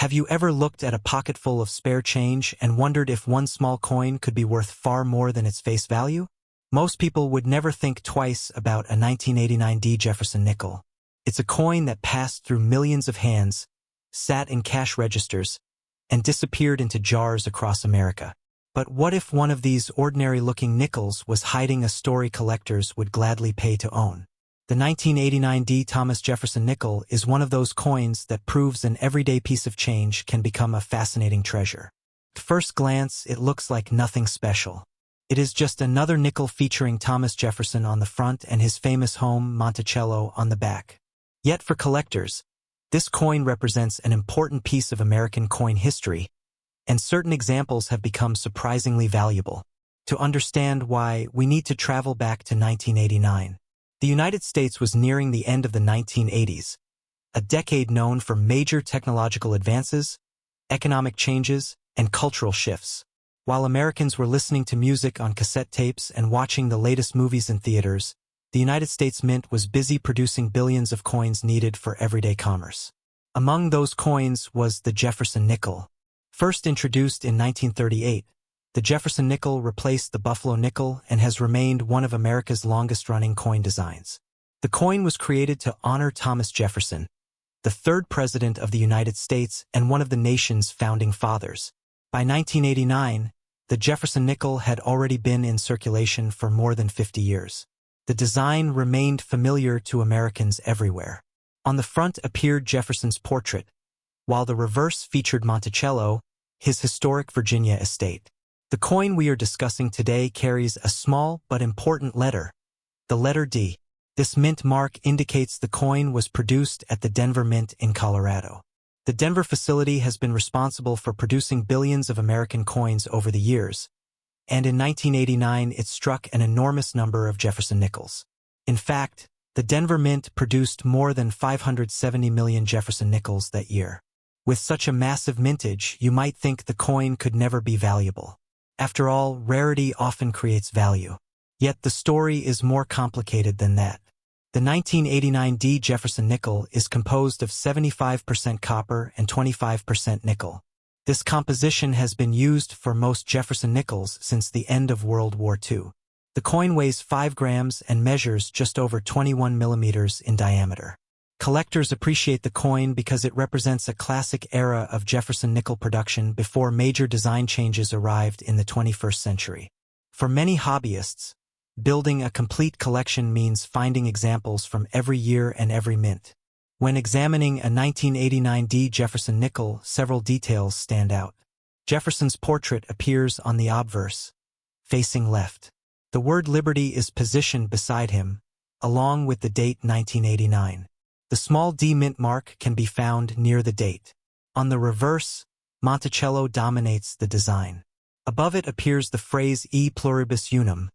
Have you ever looked at a pocket full of spare change and wondered if one small coin could be worth far more than its face value? Most people would never think twice about a 1989 Jefferson nickel. It's a coin that passed through millions of hands, sat in cash registers, and disappeared into jars across America. But what if one of these ordinary-looking nickels was hiding a story collectors would gladly pay to own? The 1989 Thomas Jefferson Nickel is one of those coins that proves an everyday piece of change can become a fascinating treasure. At first glance, it looks like nothing special. It is just another nickel featuring Thomas Jefferson on the front and his famous home, Monticello, on the back. Yet for collectors, this coin represents an important piece of American coin history, and certain examples have become surprisingly valuable. To understand why, we need to travel back to 1989. The United States was nearing the end of the 1980s, a decade known for major technological advances, economic changes, and cultural shifts. While Americans were listening to music on cassette tapes and watching the latest movies in theaters, the United States Mint was busy producing billions of coins needed for everyday commerce. Among those coins was the Jefferson nickel. First introduced in 1938, the Jefferson nickel replaced the Buffalo nickel and has remained one of America's longest-running coin designs. The coin was created to honor Thomas Jefferson, the third president of the United States and one of the nation's founding fathers. By 1989, the Jefferson nickel had already been in circulation for more than 50 years. The design remained familiar to Americans everywhere. On the front appeared Jefferson's portrait, while the reverse featured Monticello, his historic Virginia estate. The coin we are discussing today carries a small but important letter, the letter D. This mint mark indicates the coin was produced at the Denver Mint in Colorado. The Denver facility has been responsible for producing billions of American coins over the years, and in 1989 it struck an enormous number of Jefferson nickels. In fact, the Denver Mint produced more than 570 million Jefferson nickels that year. With such a massive mintage, you might think the coin could never be valuable. After all, rarity often creates value. Yet the story is more complicated than that. The 1989 Jefferson nickel is composed of 75% copper and 25% nickel. This composition has been used for most Jefferson nickels since the end of World War II. The coin weighs 5 grams and measures just over 21 millimeters in diameter. Collectors appreciate the coin because it represents a classic era of Jefferson nickel production before major design changes arrived in the 21st century. For many hobbyists, building a complete collection means finding examples from every year and every mint. When examining a 1989 Jefferson nickel, several details stand out. Jefferson's portrait appears on the obverse, facing left. The word Liberty is positioned beside him, along with the date 1989. The small D mint mark can be found near the date. On the reverse, Monticello dominates the design. Above it appears the phrase E pluribus unum,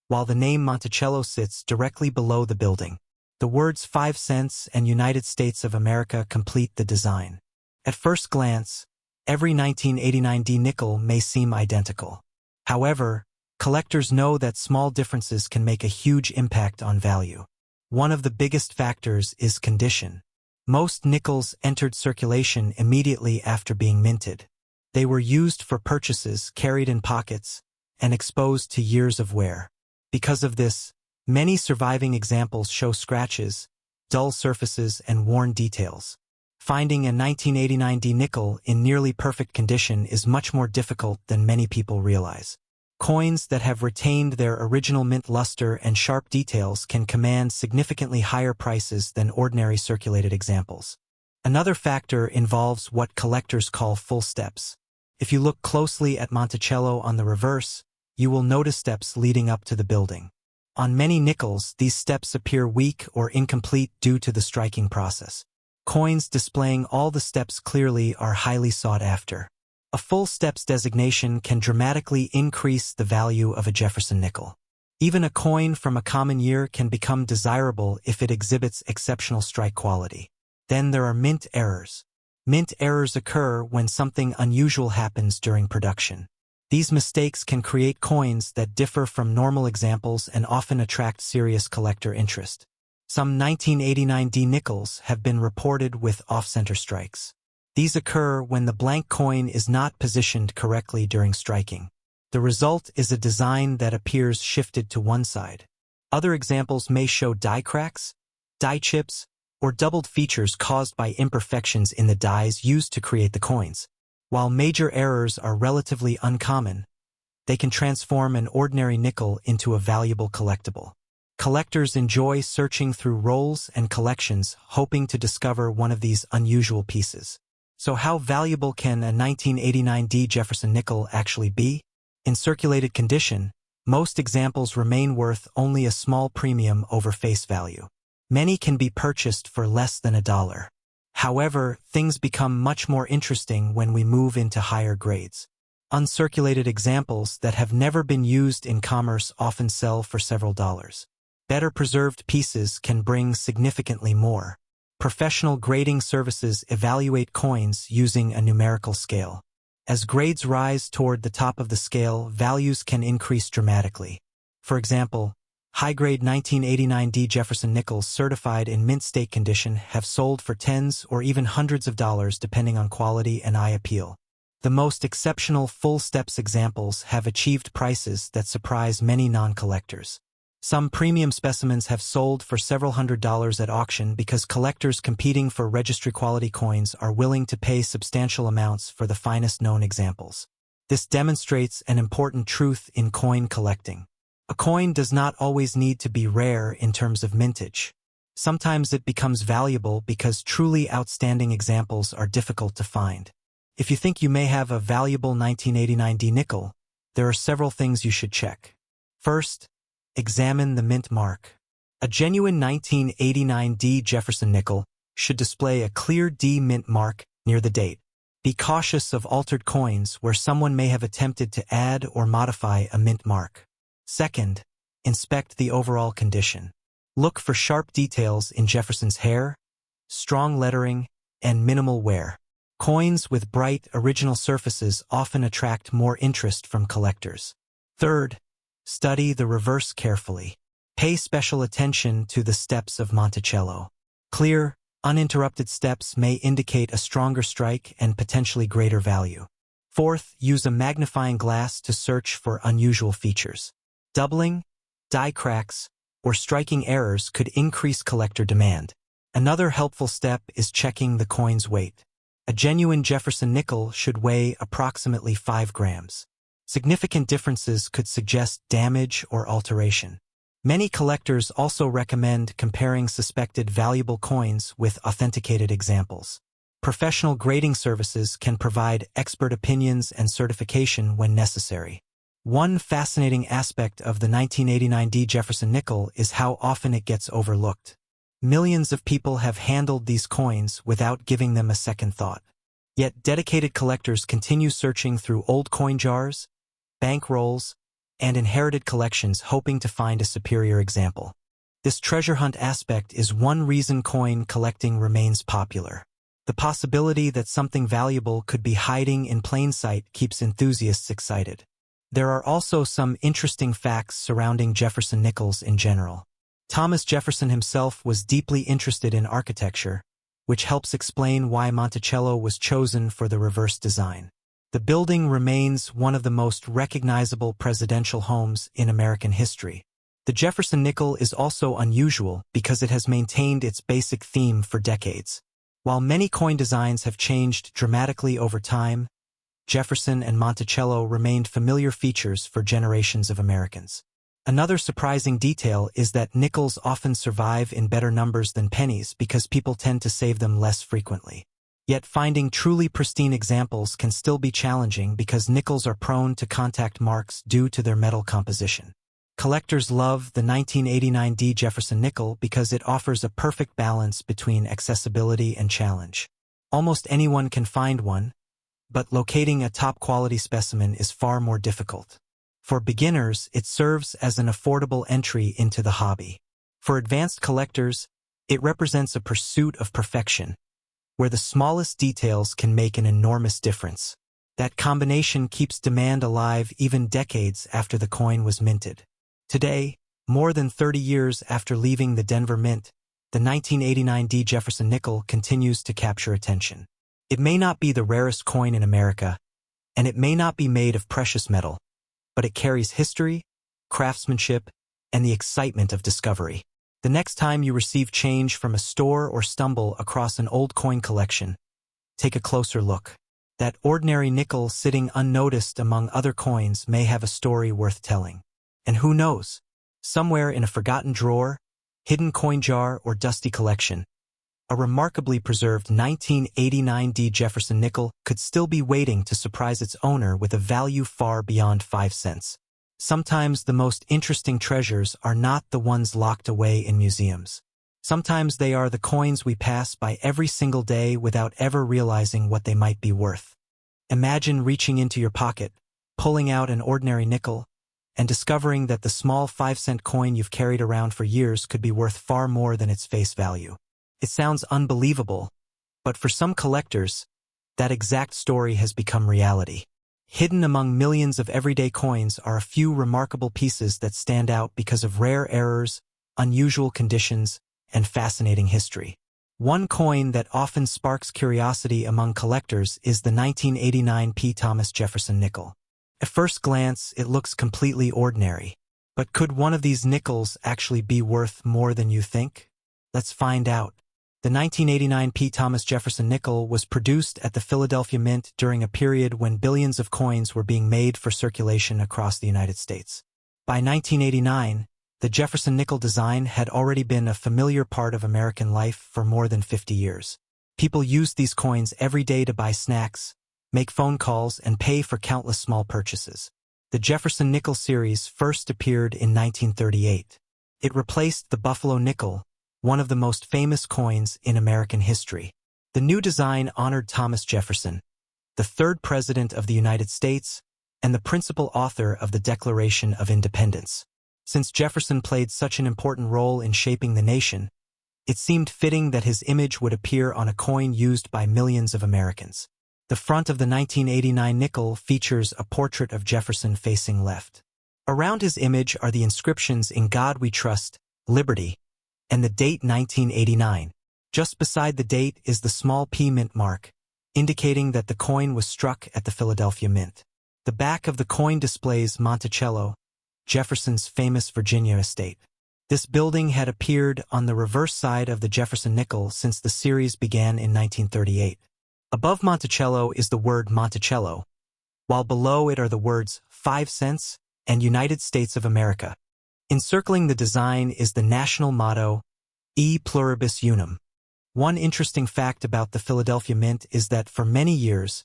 while the name Monticello sits directly below the building. The words 5 cents and United States of America complete the design. At first glance, every 1989 nickel may seem identical. However, collectors know that small differences can make a huge impact on value. One of the biggest factors is condition. Most nickels entered circulation immediately after being minted. They were used for purchases, carried in pockets, and exposed to years of wear. Because of this, many surviving examples show scratches, dull surfaces, and worn details. Finding a 1989 nickel in nearly perfect condition is much more difficult than many people realize. Coins that have retained their original mint luster and sharp details can command significantly higher prices than ordinary circulated examples. Another factor involves what collectors call full steps. If you look closely at Monticello on the reverse, you will notice steps leading up to the building. On many nickels, these steps appear weak or incomplete due to the striking process. Coins displaying all the steps clearly are highly sought after. A full steps designation can dramatically increase the value of a Jefferson nickel. Even a coin from a common year can become desirable if it exhibits exceptional strike quality. Then there are mint errors. Mint errors occur when something unusual happens during production. These mistakes can create coins that differ from normal examples and often attract serious collector interest. Some 1989 nickels have been reported with off-center strikes. These occur when the blank coin is not positioned correctly during striking. The result is a design that appears shifted to one side. Other examples may show die cracks, die chips, or doubled features caused by imperfections in the dies used to create the coins. While major errors are relatively uncommon, they can transform an ordinary nickel into a valuable collectible. Collectors enjoy searching through rolls and collections, hoping to discover one of these unusual pieces. So how valuable can a 1989 D Jefferson nickel actually be? In circulated condition, most examples remain worth only a small premium over face value. Many can be purchased for less than $1. However, things become much more interesting when we move into higher grades. Uncirculated examples that have never been used in commerce often sell for several dollars. Better preserved pieces can bring significantly more. Professional grading services evaluate coins using a numerical scale. As grades rise toward the top of the scale, values can increase dramatically. For example, high-grade 1989 D Jefferson Nickels certified in mint state condition have sold for tens or even hundreds of dollars depending on quality and eye appeal. The most exceptional full steps examples have achieved prices that surprise many non-collectors. Some premium specimens have sold for several $100s at auction because collectors competing for registry-quality coins are willing to pay substantial amounts for the finest known examples. This demonstrates an important truth in coin collecting. A coin does not always need to be rare in terms of mintage. Sometimes it becomes valuable because truly outstanding examples are difficult to find. If you think you may have a valuable 1989 D nickel, there are several things you should check. First, examine the mint mark. A genuine 1989 D Jefferson nickel should display a clear D mint mark near the date. Be cautious of altered coins where someone may have attempted to add or modify a mint mark. Second, inspect the overall condition. Look for sharp details in Jefferson's hair, strong lettering, and minimal wear. Coins with bright, original surfaces often attract more interest from collectors. Third, study the reverse carefully. Pay special attention to the steps of Monticello. Clear, uninterrupted steps may indicate a stronger strike and potentially greater value. Fourth, use a magnifying glass to search for unusual features. Doubling, die cracks, or striking errors could increase collector demand. Another helpful step is checking the coin's weight. A genuine Jefferson nickel should weigh approximately 5 grams. Significant differences could suggest damage or alteration. Many collectors also recommend comparing suspected valuable coins with authenticated examples. Professional grading services can provide expert opinions and certification when necessary. One fascinating aspect of the 1989 D Jefferson nickel is how often it gets overlooked. Millions of people have handled these coins without giving them a second thought. Yet dedicated collectors continue searching through old coin jars, bank rolls, and inherited collections hoping to find a superior example. This treasure hunt aspect is one reason coin collecting remains popular. The possibility that something valuable could be hiding in plain sight keeps enthusiasts excited. There are also some interesting facts surrounding Jefferson Nickels in general. Thomas Jefferson himself was deeply interested in architecture, which helps explain why Monticello was chosen for the reverse design. The building remains one of the most recognizable presidential homes in American history. The Jefferson nickel is also unusual because it has maintained its basic theme for decades. While many coin designs have changed dramatically over time, Jefferson and Monticello remained familiar features for generations of Americans. Another surprising detail is that nickels often survive in better numbers than pennies because people tend to save them less frequently. Yet finding truly pristine examples can still be challenging because nickels are prone to contact marks due to their metal composition. Collectors love the 1989 D Jefferson nickel because it offers a perfect balance between accessibility and challenge. Almost anyone can find one, but locating a top-quality specimen is far more difficult. For beginners, it serves as an affordable entry into the hobby. For advanced collectors, it represents a pursuit of perfection, where the smallest details can make an enormous difference. That combination keeps demand alive even decades after the coin was minted. Today, more than 30 years after leaving the Denver Mint, the 1989 D Jefferson nickel continues to capture attention. It may not be the rarest coin in America, and it may not be made of precious metal, but it carries history, craftsmanship, and the excitement of discovery. The next time you receive change from a store or stumble across an old coin collection, take a closer look. That ordinary nickel sitting unnoticed among other coins may have a story worth telling. And who knows? Somewhere in a forgotten drawer, hidden coin jar, or dusty collection, a remarkably preserved 1989 D. Jefferson Nickel could still be waiting to surprise its owner with a value far beyond 5 cents. Sometimes the most interesting treasures are not the ones locked away in museums. Sometimes they are the coins we pass by every single day without ever realizing what they might be worth. Imagine reaching into your pocket, pulling out an ordinary nickel, and discovering that the small 5-cent coin you've carried around for years could be worth far more than its face value. It sounds unbelievable, but for some collectors, that exact story has become reality. Hidden among millions of everyday coins are a few remarkable pieces that stand out because of rare errors, unusual conditions, and fascinating history. One coin that often sparks curiosity among collectors is the 1989 Thomas Jefferson Nickel. At first glance, it looks completely ordinary. But could one of these nickels actually be worth more than you think? Let's find out. The 1989 Thomas Jefferson Nickel was produced at the Philadelphia Mint during a period when billions of coins were being made for circulation across the United States. By 1989, the Jefferson Nickel design had already been a familiar part of American life for more than 50 years. People used these coins every day to buy snacks, make phone calls, and pay for countless small purchases. The Jefferson Nickel series first appeared in 1938. It replaced the Buffalo nickel, one of the most famous coins in American history. The new design honored Thomas Jefferson, the third president of the United States and the principal author of the Declaration of Independence. Since Jefferson played such an important role in shaping the nation, it seemed fitting that his image would appear on a coin used by millions of Americans. The front of the 1989 nickel features a portrait of Jefferson facing left. Around his image are the inscriptions "In God We Trust," "Liberty," and the date 1989. Just beside the date is the small P mint mark, indicating that the coin was struck at the Philadelphia Mint. The back of the coin displays Monticello, Jefferson's famous Virginia estate. This building had appeared on the reverse side of the Jefferson Nickel since the series began in 1938. Above Monticello is the word Monticello, while below it are the words 5 cents and United States of America. Encircling the design is the national motto, E Pluribus Unum. One interesting fact about the Philadelphia Mint is that for many years,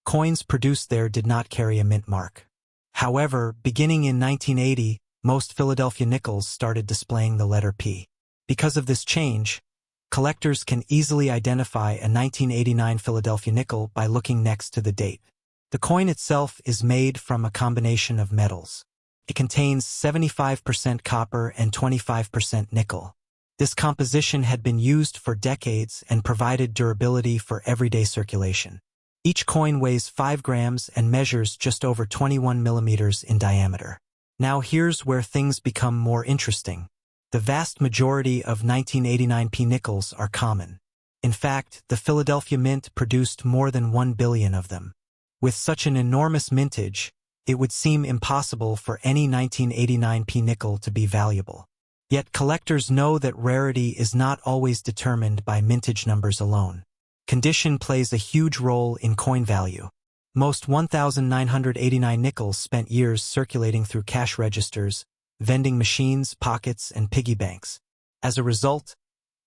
coins produced there did not carry a mint mark. However, beginning in 1980, most Philadelphia nickels started displaying the letter P. Because of this change, collectors can easily identify a 1989 Philadelphia nickel by looking next to the date. The coin itself is made from a combination of metals. It contains 75% copper and 25% nickel. This composition had been used for decades and provided durability for everyday circulation. Each coin weighs 5 grams and measures just over 21 millimeters in diameter. Now here's where things become more interesting. The vast majority of 1989 P nickels are common. In fact, the Philadelphia Mint produced more than 1 billion of them. With such an enormous mintage, it would seem impossible for any 1989 P nickel to be valuable. Yet collectors know that rarity is not always determined by mintage numbers alone. Condition plays a huge role in coin value. Most 1,989 nickels spent years circulating through cash registers, vending machines, pockets, and piggy banks. As a result,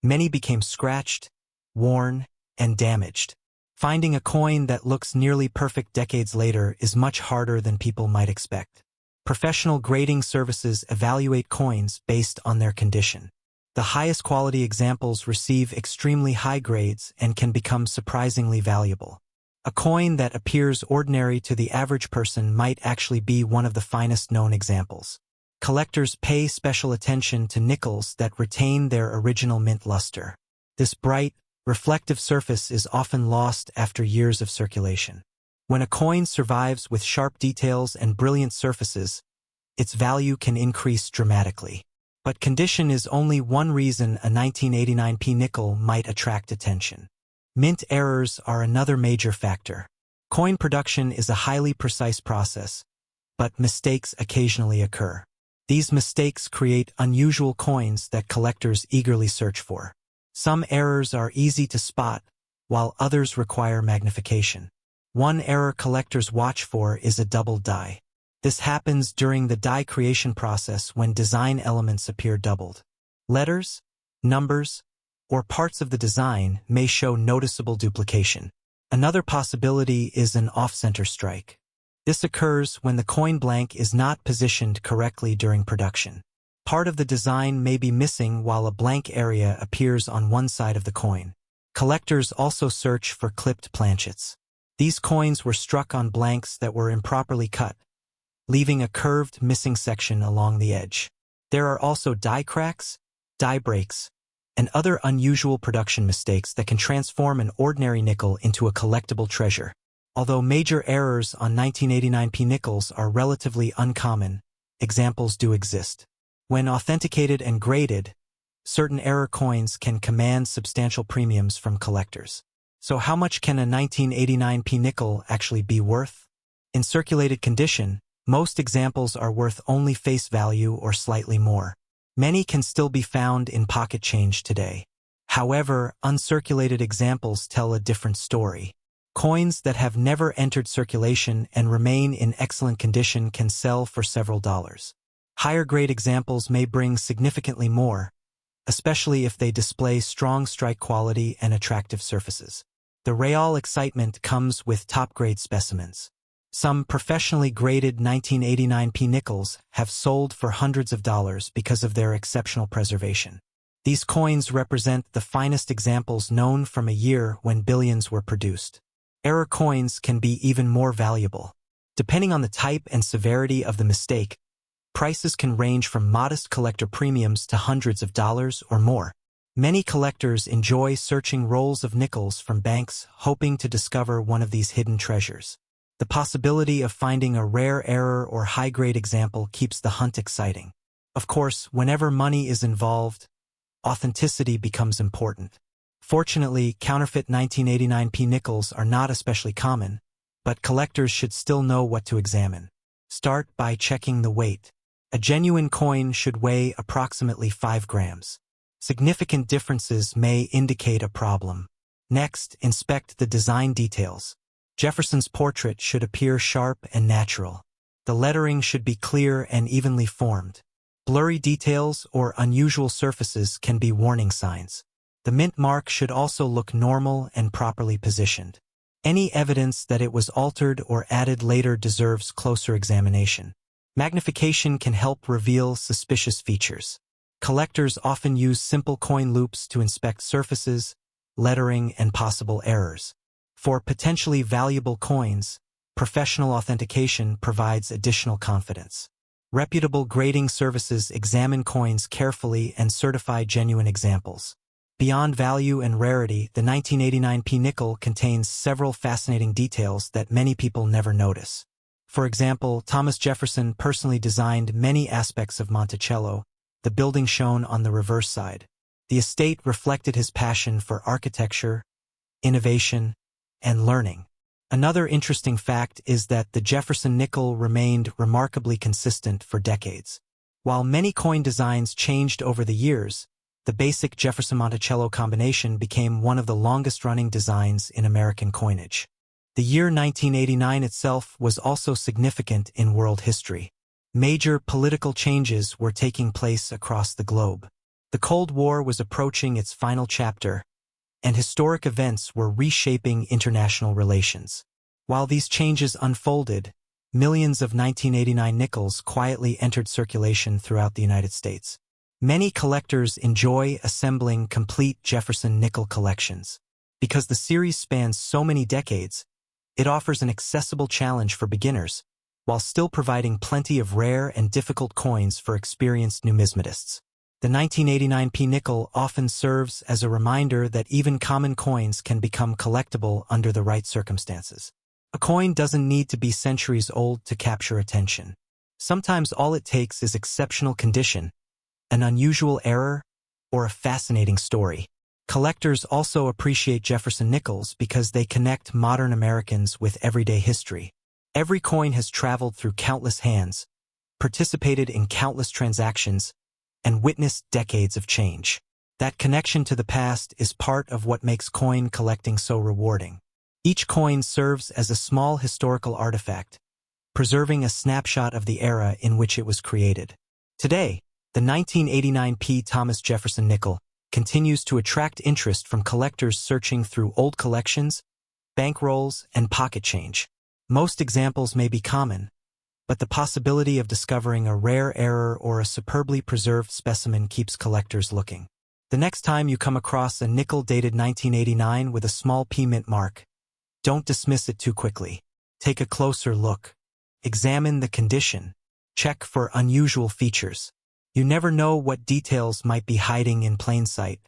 many became scratched, worn, and damaged. Finding a coin that looks nearly perfect decades later is much harder than people might expect. Professional grading services evaluate coins based on their condition. The highest quality examples receive extremely high grades and can become surprisingly valuable. A coin that appears ordinary to the average person might actually be one of the finest known examples. Collectors pay special attention to nickels that retain their original mint luster. This bright, reflective surface is often lost after years of circulation. When a coin survives with sharp details and brilliant surfaces, its value can increase dramatically. But condition is only one reason a 1989 P nickel might attract attention. Mint errors are another major factor. Coin production is a highly precise process, but mistakes occasionally occur. These mistakes create unusual coins that collectors eagerly search for. Some errors are easy to spot, while others require magnification. One error collectors watch for is a double die. This happens during the die creation process when design elements appear doubled. Letters, numbers, or parts of the design may show noticeable duplication. Another possibility is an off-center strike. This occurs when the coin blank is not positioned correctly during production. Part of the design may be missing while a blank area appears on one side of the coin. Collectors also search for clipped planchets. These coins were struck on blanks that were improperly cut, leaving a curved, missing section along the edge. There are also die cracks, die breaks, and other unusual production mistakes that can transform an ordinary nickel into a collectible treasure. Although major errors on 1989p nickels are relatively uncommon, examples do exist. When authenticated and graded, certain error coins can command substantial premiums from collectors. So how much can a 1989p nickel actually be worth? In circulated condition, most examples are worth only face value or slightly more. Many can still be found in pocket change today. However, uncirculated examples tell a different story. Coins that have never entered circulation and remain in excellent condition can sell for several dollars. Higher-grade examples may bring significantly more, especially if they display strong strike quality and attractive surfaces. The real excitement comes with top-grade specimens. Some professionally graded 1989p nickels have sold for hundreds of dollars because of their exceptional preservation. These coins represent the finest examples known from a year when billions were produced. Error coins can be even more valuable. Depending on the type and severity of the mistake, prices can range from modest collector premiums to hundreds of dollars or more. Many collectors enjoy searching rolls of nickels from banks, hoping to discover one of these hidden treasures. The possibility of finding a rare error or high-grade example keeps the hunt exciting. Of course, whenever money is involved, authenticity becomes important. Fortunately, counterfeit 1989p nickels are not especially common, but collectors should still know what to examine. Start by checking the weight. A genuine coin should weigh approximately 5 grams. Significant differences may indicate a problem. Next, inspect the design details. Jefferson's portrait should appear sharp and natural. The lettering should be clear and evenly formed. Blurry details or unusual surfaces can be warning signs. The mint mark should also look normal and properly positioned. Any evidence that it was altered or added later deserves closer examination. Magnification can help reveal suspicious features. Collectors often use simple coin loupes to inspect surfaces, lettering, and possible errors. For potentially valuable coins, professional authentication provides additional confidence. Reputable grading services examine coins carefully and certify genuine examples. Beyond value and rarity, the 1989p nickel contains several fascinating details that many people never notice. For example, Thomas Jefferson personally designed many aspects of Monticello, the building shown on the reverse side. The estate reflected his passion for architecture, innovation, and learning. Another interesting fact is that the Jefferson nickel remained remarkably consistent for decades. While many coin designs changed over the years, the basic Jefferson-Monticello combination became one of the longest-running designs in American coinage. The year 1989 itself was also significant in world history. Major political changes were taking place across the globe. The Cold War was approaching its final chapter, and historic events were reshaping international relations. While these changes unfolded, millions of 1989 nickels quietly entered circulation throughout the United States. Many collectors enjoy assembling complete Jefferson nickel collections. Because the series spans so many decades, it offers an accessible challenge for beginners, while still providing plenty of rare and difficult coins for experienced numismatists. The 1989p nickel often serves as a reminder that even common coins can become collectible under the right circumstances. A coin doesn't need to be centuries old to capture attention. Sometimes all it takes is exceptional condition, an unusual error, or a fascinating story. Collectors also appreciate Jefferson Nickels because they connect modern Americans with everyday history. Every coin has traveled through countless hands, participated in countless transactions, and witnessed decades of change. That connection to the past is part of what makes coin collecting so rewarding. Each coin serves as a small historical artifact, preserving a snapshot of the era in which it was created. Today, the 1989 Thomas Jefferson Nickel continues to attract interest from collectors searching through old collections, bankrolls, and pocket change. Most examples may be common, but the possibility of discovering a rare error or a superbly preserved specimen keeps collectors looking. The next time you come across a nickel dated 1989 with a small P mint mark, don't dismiss it too quickly. Take a closer look. Examine the condition. Check for unusual features. You never know what details might be hiding in plain sight.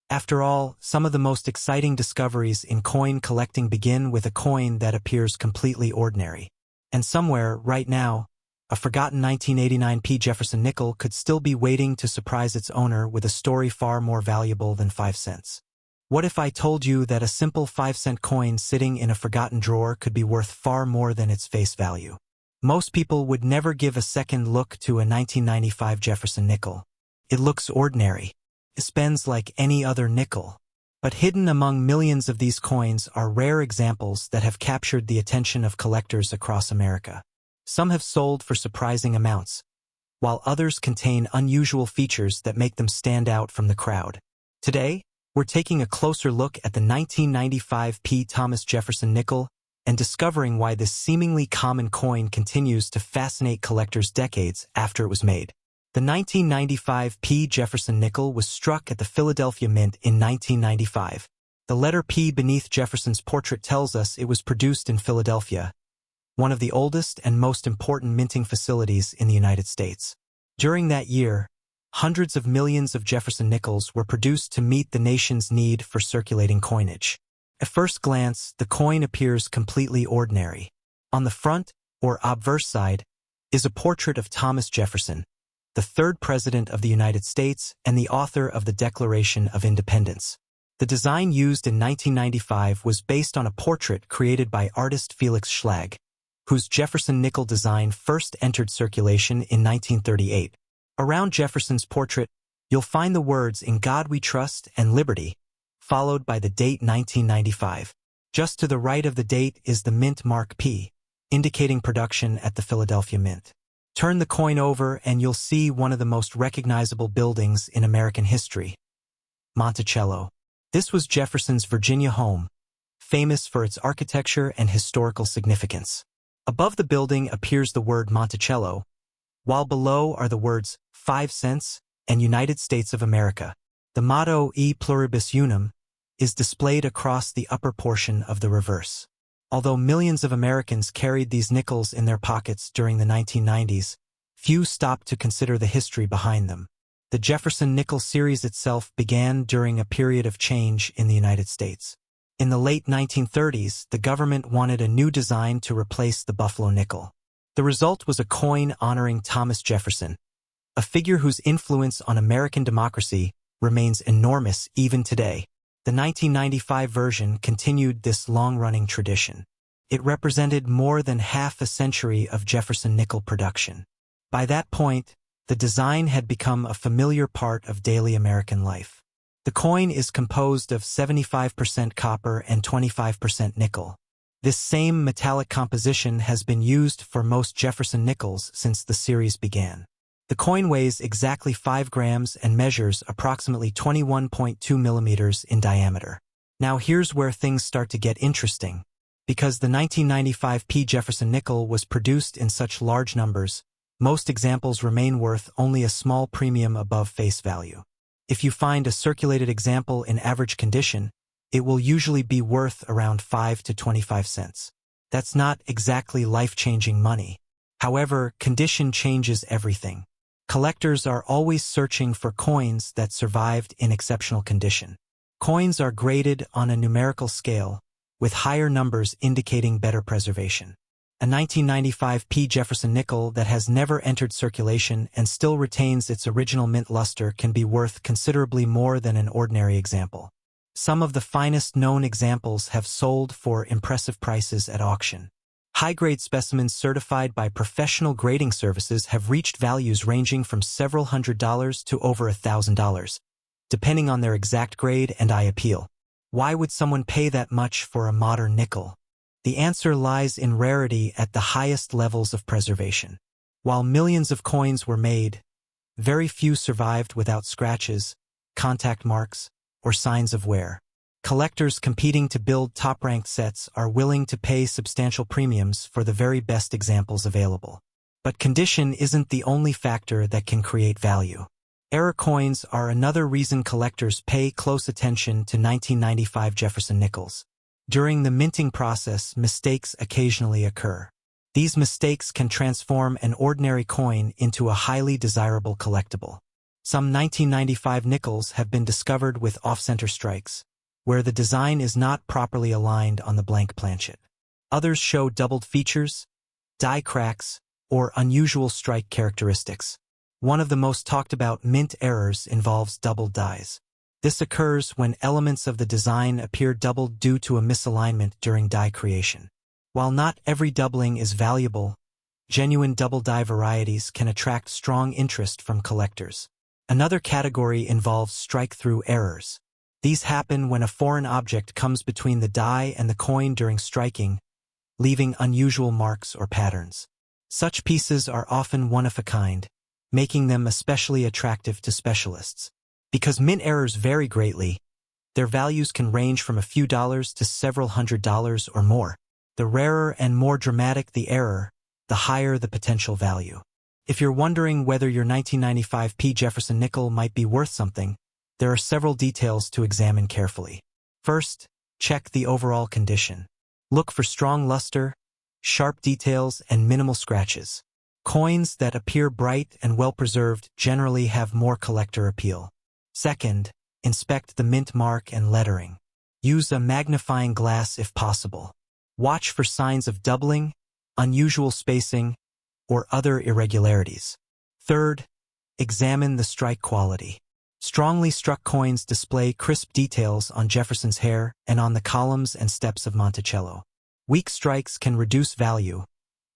After all, some of the most exciting discoveries in coin collecting begin with a coin that appears completely ordinary. And somewhere, right now, a forgotten 1989 Jefferson Nickel could still be waiting to surprise its owner with a story far more valuable than 5 cents. What if I told you that a simple 5-cent coin sitting in a forgotten drawer could be worth far more than its face value? Most people would never give a second look to a 1995 Jefferson Nickel. It looks ordinary. It spends like any other nickel. But hidden among millions of these coins are rare examples that have captured the attention of collectors across America. Some have sold for surprising amounts, while others contain unusual features that make them stand out from the crowd. Today, we're taking a closer look at the 1995 Thomas Jefferson Nickel and discovering why this seemingly common coin continues to fascinate collectors decades after it was made. The 1995 Jefferson Nickel was struck at the Philadelphia Mint in 1995. The letter P beneath Jefferson's portrait tells us it was produced in Philadelphia, one of the oldest and most important minting facilities in the United States. During that year, hundreds of millions of Jefferson Nickels were produced to meet the nation's need for circulating coinage. At first glance, the coin appears completely ordinary. On the front, or obverse side, is a portrait of Thomas Jefferson, the third President of the United States and the author of the Declaration of Independence. The design used in 1995 was based on a portrait created by artist Felix Schlag, whose Jefferson Nickel design first entered circulation in 1938. Around Jefferson's portrait, you'll find the words "In God We Trust" and "Liberty," followed by the date 1995. Just to the right of the date is the mint mark P, indicating production at the Philadelphia Mint. Turn the coin over and you'll see one of the most recognizable buildings in American history, Monticello. This was Jefferson's Virginia home, famous for its architecture and historical significance. Above the building appears the word Monticello, while below are the words 5 cents and United States of America. The motto E pluribus unum is displayed across the upper portion of the reverse. Although millions of Americans carried these nickels in their pockets during the 1990s, few stopped to consider the history behind them. The Jefferson Nickel series itself began during a period of change in the United States. In the late 1930s, the government wanted a new design to replace the Buffalo nickel. The result was a coin honoring Thomas Jefferson, a figure whose influence on American democracy remains enormous even today. The 1995 version continued this long-running tradition. It represented more than half a century of Jefferson Nickel production. By that point, the design had become a familiar part of daily American life. The coin is composed of 75% copper and 25% nickel. This same metallic composition has been used for most Jefferson Nickels since the series began. The coin weighs exactly 5 grams and measures approximately 21.2 millimeters in diameter. Now here's where things start to get interesting. Because the 1995 Jefferson Nickel was produced in such large numbers, most examples remain worth only a small premium above face value. If you find a circulated example in average condition, it will usually be worth around 5 to 25 cents. That's not exactly life-changing money. However, condition changes everything. Collectors are always searching for coins that survived in exceptional condition. Coins are graded on a numerical scale, with higher numbers indicating better preservation. A 1995 Jefferson Nickel that has never entered circulation and still retains its original mint luster can be worth considerably more than an ordinary example. Some of the finest known examples have sold for impressive prices at auction. High-grade specimens certified by professional grading services have reached values ranging from several $100s to over $1,000, depending on their exact grade and eye appeal. Why would someone pay that much for a modern nickel? The answer lies in rarity at the highest levels of preservation. While millions of coins were made, very few survived without scratches, contact marks, or signs of wear. Collectors competing to build top-ranked sets are willing to pay substantial premiums for the very best examples available. But condition isn't the only factor that can create value. Error coins are another reason collectors pay close attention to 1995 Jefferson Nickels. During the minting process, mistakes occasionally occur. These mistakes can transform an ordinary coin into a highly desirable collectible. Some 1995 nickels have been discovered with off-center strikes, where the design is not properly aligned on the blank planchet. Others show doubled features, die cracks, or unusual strike characteristics. One of the most talked about mint errors involves doubled dies. This occurs when elements of the design appear doubled due to a misalignment during die creation. While not every doubling is valuable, genuine double die varieties can attract strong interest from collectors. Another category involves strike-through errors. These happen when a foreign object comes between the die and the coin during striking, leaving unusual marks or patterns. Such pieces are often one-of-a-kind, making them especially attractive to specialists. Because mint errors vary greatly, their values can range from a few dollars to several $100s or more. The rarer and more dramatic the error, the higher the potential value. If you're wondering whether your 1995 P. Jefferson Nickel might be worth something, there are several details to examine carefully. First, check the overall condition. Look for strong luster, sharp details, and minimal scratches. Coins that appear bright and well-preserved generally have more collector appeal. Second, inspect the mint mark and lettering. Use a magnifying glass if possible. Watch for signs of doubling, unusual spacing, or other irregularities. Third, examine the strike quality. Strongly struck coins display crisp details on Jefferson's hair and on the columns and steps of Monticello. Weak strikes can reduce value,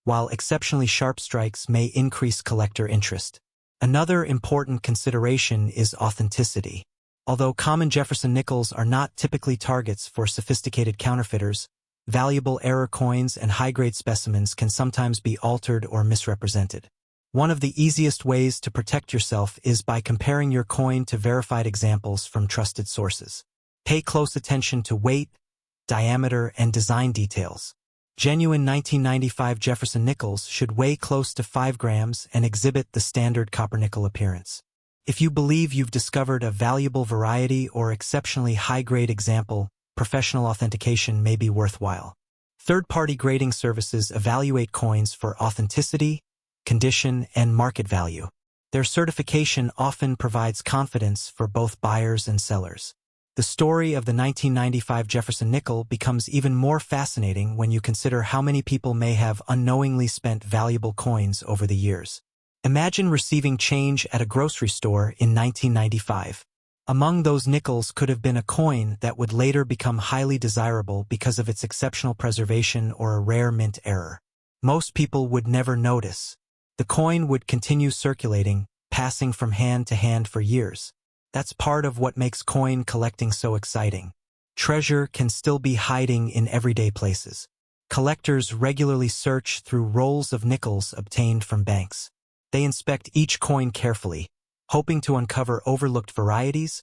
while exceptionally sharp strikes may increase collector interest. Another important consideration is authenticity. Although common Jefferson nickels are not typically targets for sophisticated counterfeiters, valuable error coins and high-grade specimens can sometimes be altered or misrepresented. One of the easiest ways to protect yourself is by comparing your coin to verified examples from trusted sources. Pay close attention to weight, diameter, and design details. Genuine 1995 Jefferson Nickels should weigh close to 5 grams and exhibit the standard copper-nickel appearance. If you believe you've discovered a valuable variety or exceptionally high-grade example, professional authentication may be worthwhile. Third-party grading services evaluate coins for authenticity, condition, and market value. Their certification often provides confidence for both buyers and sellers. The story of the 1995 Jefferson Nickel becomes even more fascinating when you consider how many people may have unknowingly spent valuable coins over the years. Imagine receiving change at a grocery store in 1995. Among those nickels could have been a coin that would later become highly desirable because of its exceptional preservation or a rare mint error. Most people would never notice. The coin would continue circulating, passing from hand to hand for years. That's part of what makes coin collecting so exciting. Treasure can still be hiding in everyday places. Collectors regularly search through rolls of nickels obtained from banks. They inspect each coin carefully, hoping to uncover overlooked varieties,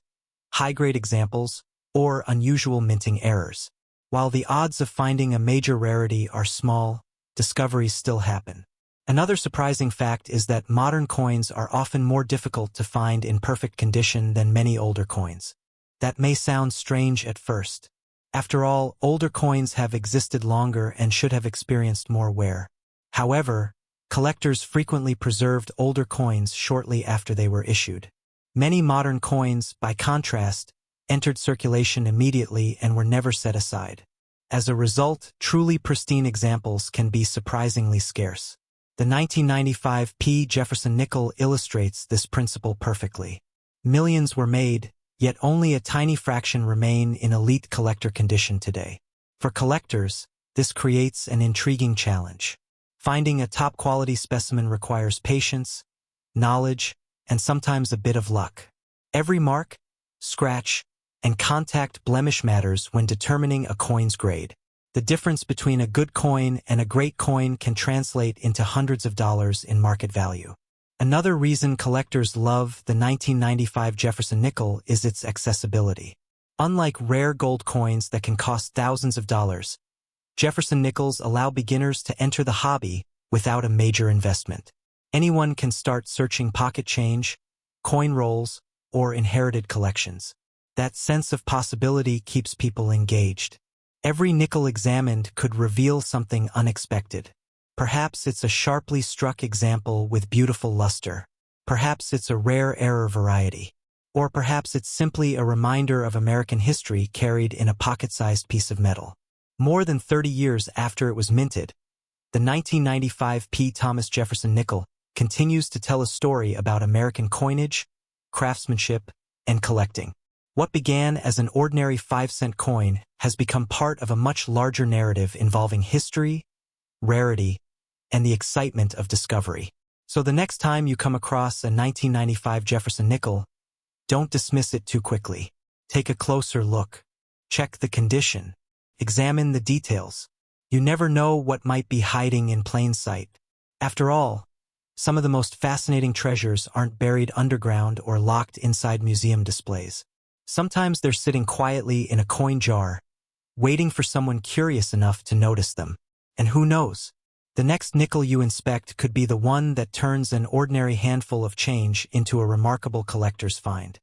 high-grade examples, or unusual minting errors. While the odds of finding a major rarity are small, discoveries still happen. Another surprising fact is that modern coins are often more difficult to find in perfect condition than many older coins. That may sound strange at first. After all, older coins have existed longer and should have experienced more wear. However, collectors frequently preserved older coins shortly after they were issued. Many modern coins, by contrast, entered circulation immediately and were never set aside. As a result, truly pristine examples can be surprisingly scarce. The 1995 P. Jefferson Nickel illustrates this principle perfectly. Millions were made, yet only a tiny fraction remain in elite collector condition today. For collectors, this creates an intriguing challenge. Finding a top-quality specimen requires patience, knowledge, and sometimes a bit of luck. Every mark, scratch, and contact blemish matters when determining a coin's grade. The difference between a good coin and a great coin can translate into hundreds of dollars in market value. Another reason collectors love the 1995 Jefferson Nickel is its accessibility. Unlike rare gold coins that can cost thousands of dollars, Jefferson Nickels allow beginners to enter the hobby without a major investment. Anyone can start searching pocket change, coin rolls, or inherited collections. That sense of possibility keeps people engaged. Every nickel examined could reveal something unexpected. Perhaps it's a sharply struck example with beautiful luster. Perhaps it's a rare error variety. Or perhaps it's simply a reminder of American history carried in a pocket-sized piece of metal. More than 30 years after it was minted, the 1995 Thomas Jefferson Nickel continues to tell a story about American coinage, craftsmanship, and collecting. What began as an ordinary 5-cent coin has become part of a much larger narrative involving history, rarity, and the excitement of discovery. So the next time you come across a 1995 Jefferson Nickel, don't dismiss it too quickly. Take a closer look. Check the condition. Examine the details. You never know what might be hiding in plain sight. After all, some of the most fascinating treasures aren't buried underground or locked inside museum displays. Sometimes they're sitting quietly in a coin jar, waiting for someone curious enough to notice them. And who knows? The next nickel you inspect could be the one that turns an ordinary handful of change into a remarkable collector's find.